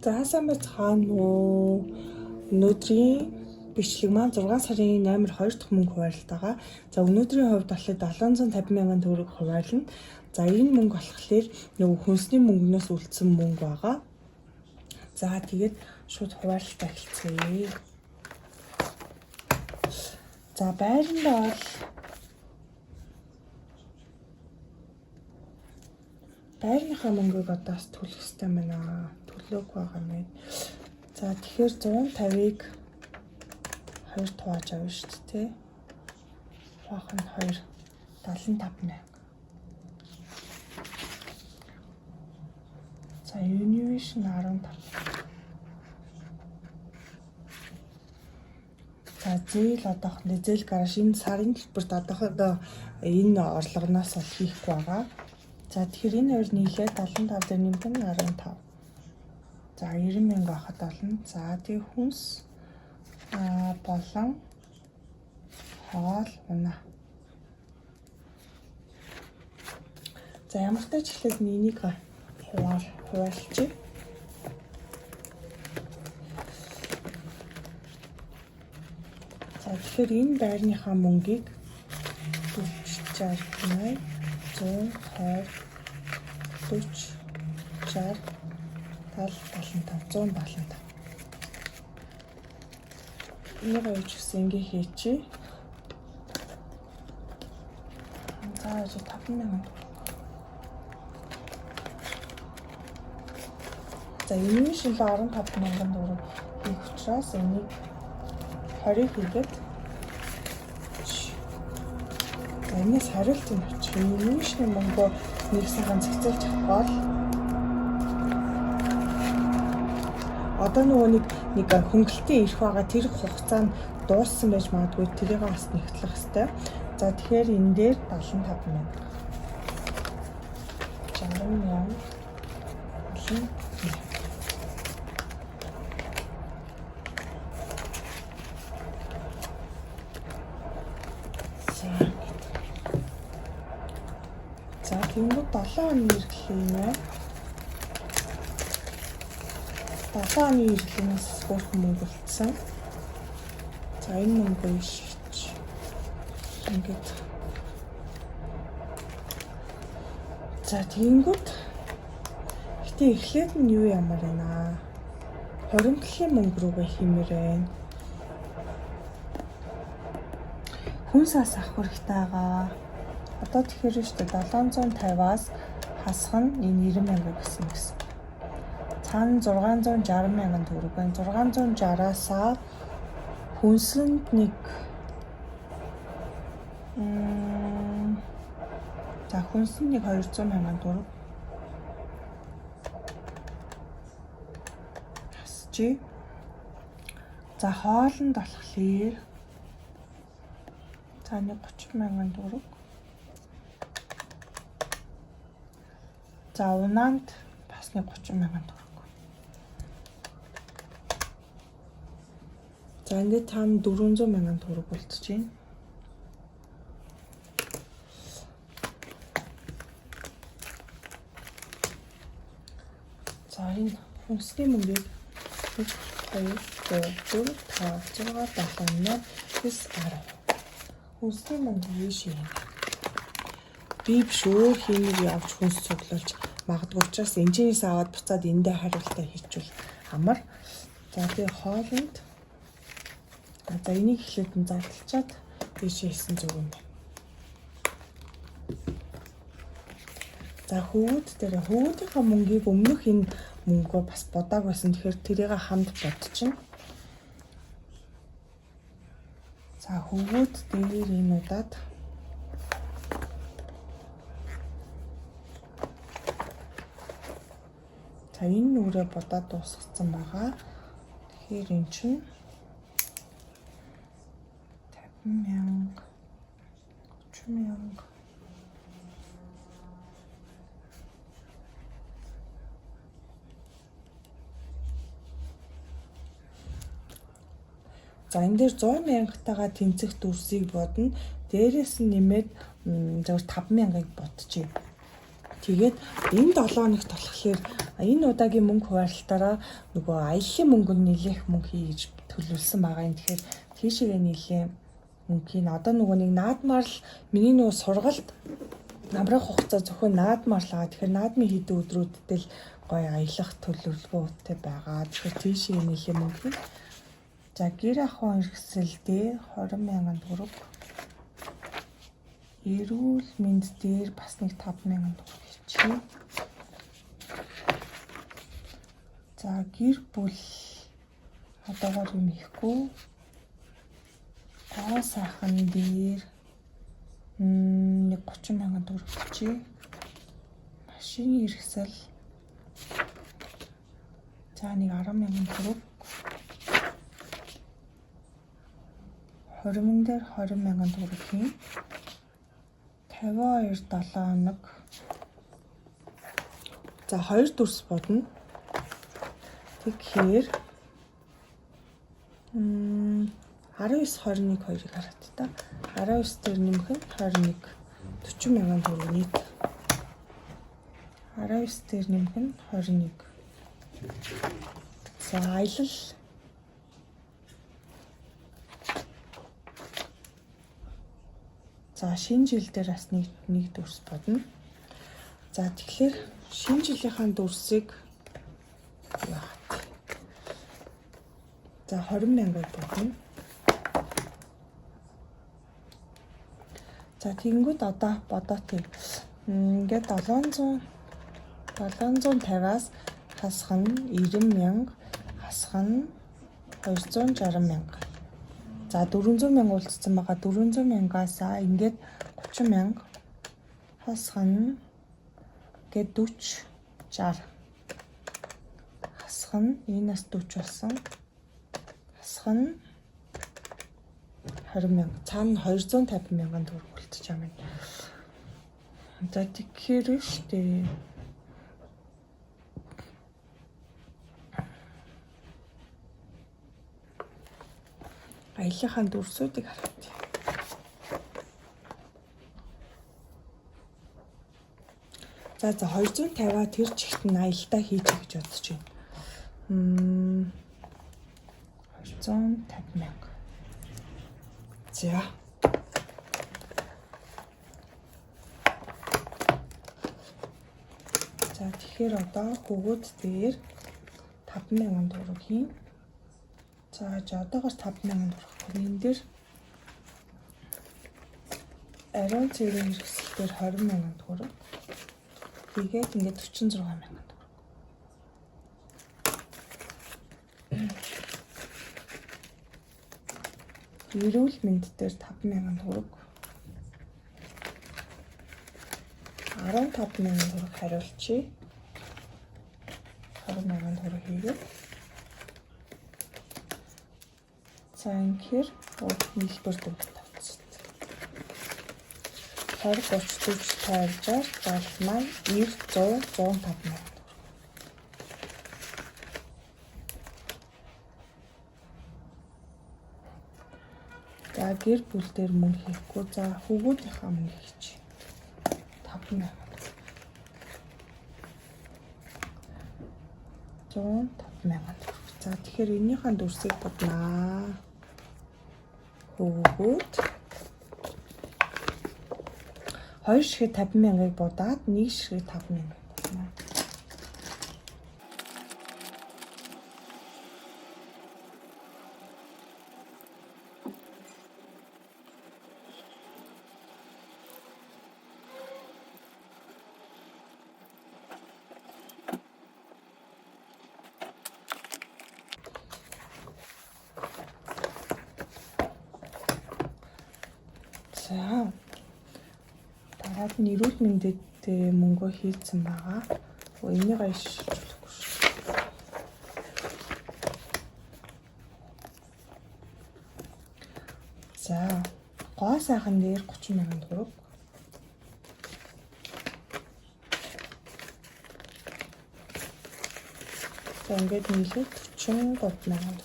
За сайн байцгаана уу? Өнөөдрийн бичлэг маань 6 сарын 8-р 2 дахь мөнгө хуваарлалтаа. За өнөөдрийн хувьд болохоор 750 мянган төгрөг хуваарлана. За энэ мөнгө болохоор нөгөө хүнсний мөнгнөөс үлдсэн мөнгө байгаа. За тэгээд шууд хуваарлалтаа эхэлцгээе. За байранда бол байрныхаа мөнгөийг одоос төлөх ёстой байна. Төлөөг байгаа юм. За тэгэхээр 150-ыг 2 тувааж авна шүү дээ. Хуваах нь 2 75 мянга. За Univision 15. За зээл одоохондоо зээл гараж энэ сарын төлбөрт одоохондоо энэ орлогоноос бол хийхгүй байгаа. За тэгэхээр энэ хоёр нийлээд 75 дээр нэмэх нь 15. За 90 мянга байхад болно. За тэгээ хүнс болон хоол унаа. За ямар ч тач ихлээр энийг хуваалчих. За тэгэхээр энэ байрныхаа мөнгийг 40 60 100 20 40 60 75 Энийг авч гэсэн ингээ хийчихье. За 5 мянга. За энэ шил 15 мянган төгрөг хийх учраас энийг 20 хийгээд энэс хариулт юм чи энэ шний мөнгө нэг цагаан зэгцэлж авах. Одоо нөгөө нэг хөнгөлтийн ирэх байгаа тэр хугацаанд дууссан байж магадгүй тэрийг бас нэгтлэх хэрэгтэй. За тэгэхээр энэ дээр 75 мянга. 60 мянга. За тэнгууд 7 оны иргэл юм аа. 7 оны иргэлээс бүрхэн мөнгө үлдсэн. За энэ мөнгөө шийдэж ингээд. За тэнгууд гэтээ эхлээд нь юу ямар байна? Хоримтлын мөнгө рүүгээ хэмээр байна. Хүнсээс авах хэрэгтэй байгаа. Одоо тэгэхээр шүү дээ 750-аас хасах нь энэ 90 мянга гэсэн. Цаана 660 мянган төгрөг байна. 660-аас хүнсэнд нэг за хүнсэнд нэг 200 мянган төгрөг. Хасчих. За хоолнд болохоор за нэг 30 мянган төгрөг. За унаанд бас нэг 30 мянган төгрөг. За ингээд таана 400 мянган төгрөг болчихж байна. За энэ хүнсний мөнгийг 1 2 3 4 5 6 7 8 9 10. Хүнсний мөнгө юу шин? Би биш өөр хиймийг явж хүнс цуглуулж магадгүй учраас энэчнээс аваад буцаад эндээ хариултаа хийчихвэл амар. За тэгээ хоолнд за энийг эхлээд нь задлчаад тийшээ хийсэн зүг юм байна. За хөвгүүдийнхаа мөнгийг өмнөх энэ мөнгөө бас бодааг байсан. Тэгэхээр тэрийг хамт бодчихно. За хөвгүүд дээр энэ удаад за энэ нүрээ бодоод дуусгацсан байгаа. Тэгэхээр эн чинь 50 мянга 30 мянга за энэ дээр 100 мянгатайгаа тэнцэх дүрсийг бодно. Дээрээс нь нэмээд зөвхөн 5 мянгаыг бодчих. Тэгээд энэ 7 хоногт болохоор энэ удаагийн мөнгө хуваарлалтаараа нөгөө аяллаа мөнгөнд нэлээх мөнгө хийж төлөвлөсөн байгаа юм. Тэгэхээр тийшээ нэлээ мөнгөний одоо нөгөө нэг наадмаар л миний нөгөө сургалт намрах хугацаа зөвхөн наадмаар л байгаа. Тэгэхээр наадмын хэдэн өдрүүдэд л гоё аялах төлөвлөгөөтэй байгаа. Тэгэхээр тийшээ нэлээ мөнгө. За гэр ахуйн хэрэгсэл дээр 20,000 төгрөг. Эрүүл мэнд дээр бас нэг 5,000 төгрөг хийчихье. За гэр бүл одоогоор юм ихгүй. Гоо сайхан дээр нэг 30,000 төгрөг хийчихье. Машины хэрэгсэл за нэг 10,000 төгрөг. 20,000 дээр 20,000 төгрөг хийн. 52 7 хоног. За 2 дүрс бодно. Тэгэхээр 19 21 2-ыг хараад та. 19 дээр нэмэх нь 21 40,000 төгрөг нийт. 19 дээр нэмэх нь 21. За аялал за шинэ жил дээр бас нэг дүрс бодно. За тэгэхээр шинэ жилийнхаа дүрсийг яах. За 20,000 бодно. За тэгэнгүүт одоо бодоотой. Ингээд 750-аас хасах нь 90,000, хасах нь 260,000. За 400,000 уулзсан байгаа. 400,000-аас ингээд 30,000 хасах нь гээд 40 60. Хасах нь энэс 40 болсон. Хасах нь 20,000. Цаана 250,000 төгрөг болчих юм байна. За тэгэхээр штэ. Аяллахын дүрсүүдийг хараад. За 250-аа тэр чигт нь аялалтаа хийж гэж бодож байна. 250,000. За. За тэгэхээр одоо хөгөөд дээр 5,000 төгрөг хийн. За одоогоор 5,000 төгрөг. Энэ дээр ариун цэргийн хэрэгсэл дээр 20,000 төгрөг. Тэгээд ингээд 46,000 төгрөг. Эрүүл мэнд дээр 5,000 төгрөг. 15,000 төгрөг хариулчихъя. 20,000 төгрөг хийгээд. За инхээр нийлбэр дүгт тавцсан. 20 30 40 50 60 70 80 100 105,000. За гэр бүл дээр мөнгө хийхгүй. За хөвгүүдийнхаа мөнгө хийчих. 5,000. 105,000. За тэгэхээр энийхэн дүрсийг боднаа. Хөвгүүд 2 ширхэг 50,000-ыг будаад 1 ширхэг 5,000 бодноо. За. Дараад нь эрүүл мэндэд мөнгө хийцэн байгаа. Энийг аяшуулахгүй шүү. За. Гоо сайхан дээр 30,000 төгрөг. За ингээд нийлээд 43,000 төгрөг.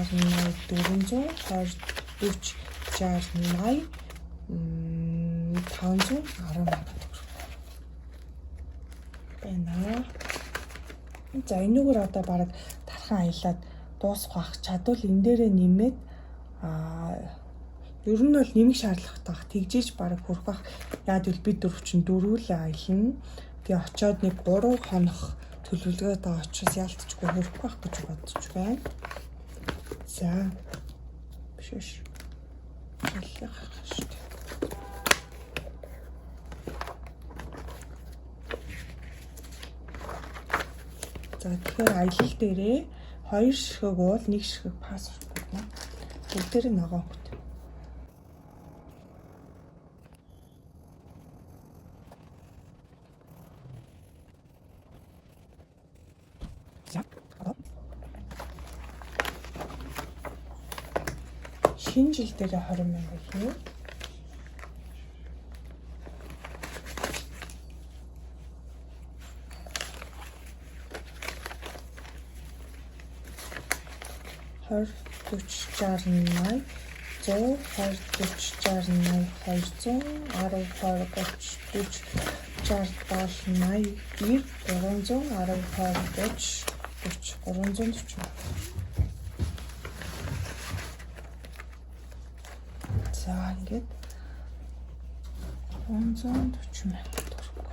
400 510 төгрөг байна. За энэгээр одоо бараг тархан аялаад дуусах байх. Чадвал энэ дээрээ нэмээд ер нь бол нэмэх шаардлагатай байх. Тэгжээж бараг хүрэх байх. Яад бол бид дөрөв чинь дөрвөл аялна. Тэгээ очиод нэг 3 хоног төлөвлөгөөтэй очиж ялцчихгүй хүрэх байх гэж бодож байна. За биш. Ялах шүү дээ. За тэгэхээр аялал дээрээ 2 ширхэг уул, 1 ширхэг пассворд байна. Бүгдээр нь ногоон хөт. Шинэ жил дээр 20 мянга хий. $40, 40, 60, 80, 100, 20, 40, 60, 20, 30, 40, 60, 70, 80, 90, 300, 10, 20, 30, 40, 340. За ингээд 340 мянга төгрөг.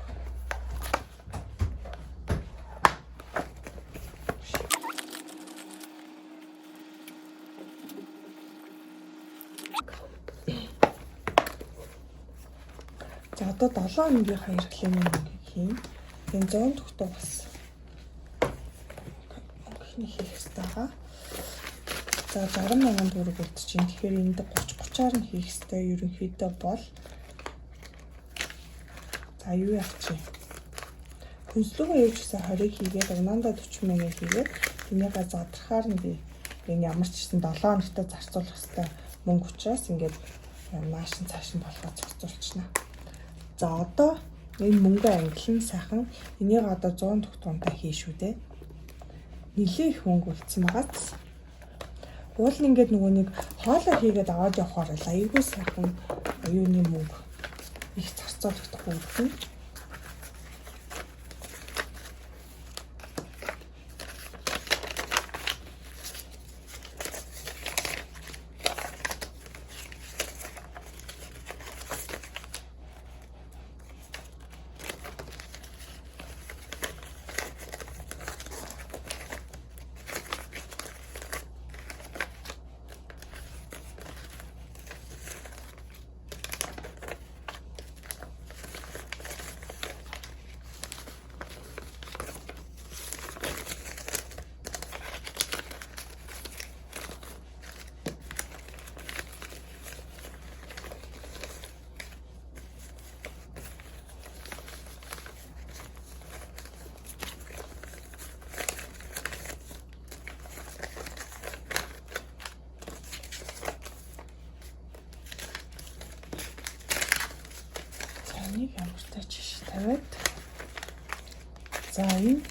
За одоо 7 хоногийнхаа эрхлээний мөнгийг хийн. Энэ 100 төгтөө бас өнгөний хийх хэрэгтэй байгаа. За 60 мянган төгрөг үлдчихээн. Тэгэхээр энд 30-30-аар нь хийх хэрэгтэй. Ерөнхийдөө бол за юу яах вэ? Хүнслүүгээ юу ч гэсэн 20-ыг хийгээд унаандаа 40 мянга хийгээд энийгээ задрахаар нь би энэ ямар ч гэсэн 7 хоногт зарцуулах хэрэгтэй мөнгө учраас ингээд нааш нь цааш нь болгоод зарцуулчихна. За одоо энэ мөнгө ангилан сайхан энийг одоо 100 тогтоомтой хий шүү дээ. Нилээ их мөнгө үлдсэн байгааз. Уул нь ингээд нөгөө нэг хоолоо хийгээд аваад явахаар л айгүй сайхан юуны мөнгө их зарцуулагдахгүй юм. Энийг ямартай жишээ тавиад. За энэ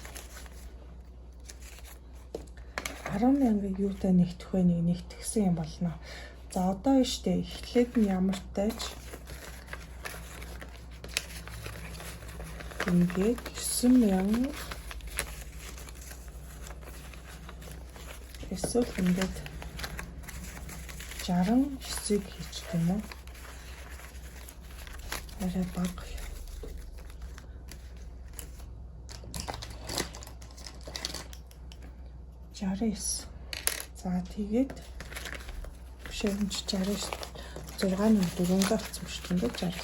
10 мянга юутай нэгтгэх вэ? Нэг нэгтгэсэн юм болно. За одоо штэ эхлээд нь ямартай ч ингээд 9 мянга эсвэл ингээд 69-ийг хийчих юм уу? Арай бага. 69. За тэгээд биш юм чи 69. 6-ны 4-өө болсон шүү дээ. Ингээд 69.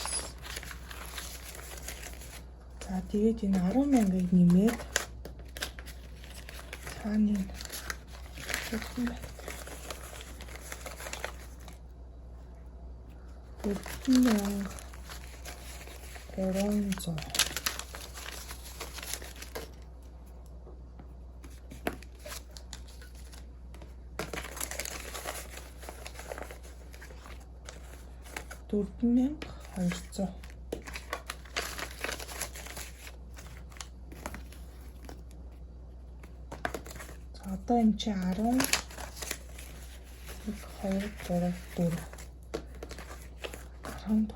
За тэгээд энэ 10 мянгаыг нэмээд цааны хэвхэн байна. 300. Дөрвөн 200. За одоо энэ чи 10 2 3 4 14.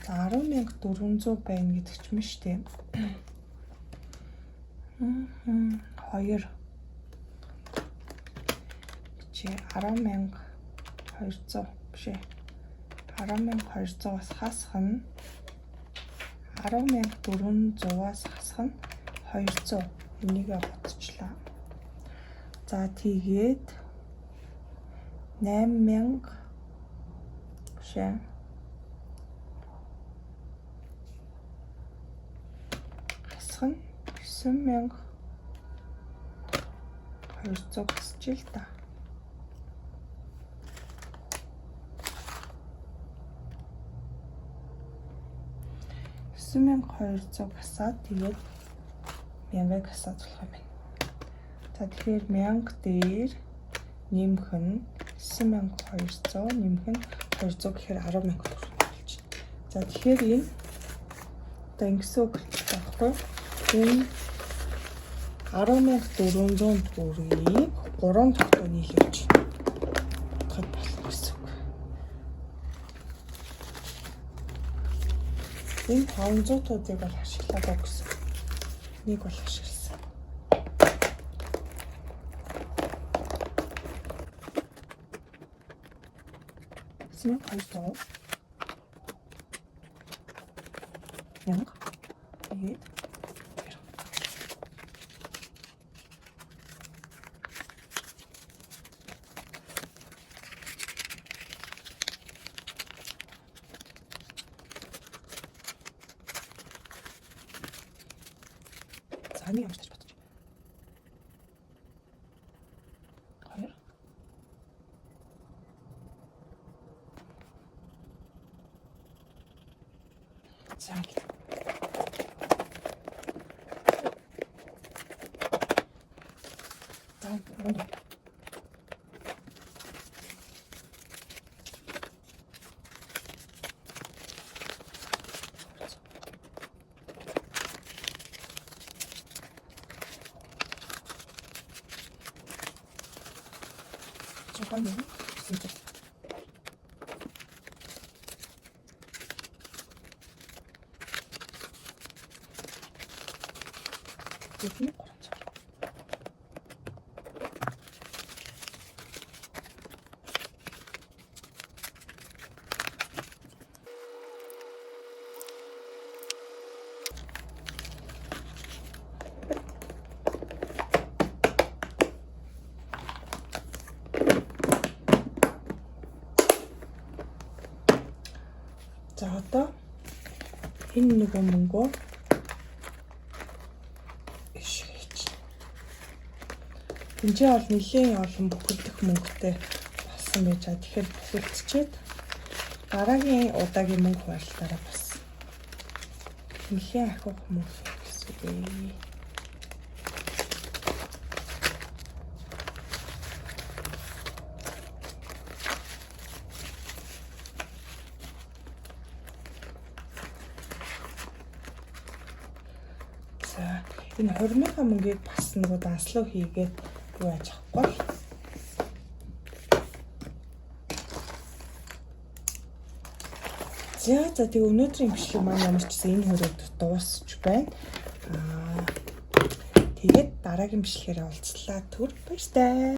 За 10,400 байна гэдэг ч юм шүү дээ. 2 чи 10,200 биш ээ. 10,200-аас хасах нь 10,400-аас хасах нь 200. Энийг бодчихлаа. За тэгээд 8,000 биш ээ. Хасах нь 9,200 гэсэж л та. 9,200 гасаад тэгээд 1000 гасаад болох юм байна. За тэгэхээр 1000 дээр нэмэх нь 9,200 нэмэх нь 200 гэхээр 10,000 төгрөг болж байна. За тэгэхээр энэ одоо ингэсэн үг байхгүй. Энэ 10,400 төгрөгийг 3 тогтоо нийлүүлж бодоход болох гэсэн үг. Энэ 500-уудыг бол ашиглаагүй гэсэн. Нэг бол ашигласан. Синь хайртай. Яг. Тэгээд Аны ямар ч бодож. 2. Жохон юм. Сэлэг. Тэний гурав. За одоо энэ нөгөө мөнгөө ишгэж. Тинжээ бол нэлийн олон бүхэлдэх мөнгөтэй болсон байж байгаа. Тэгэхээр бүхэлдчихэд дараагийн удаагийн мөнгө хуваарлалтаараа бас нэлийн ахиух мөнгө гэсэн үг. Энэ 20,000 мөнгийг бас нөгөө данслуу хийгээд юу яаж авахгүй. За тэгээ өнөөдрийн бичлэг маань ямар ч гэсэн энэ хүрээд дуусч байна. Тэгээд дараагийн бичлэгээр уулзлаа. Түр баяртай.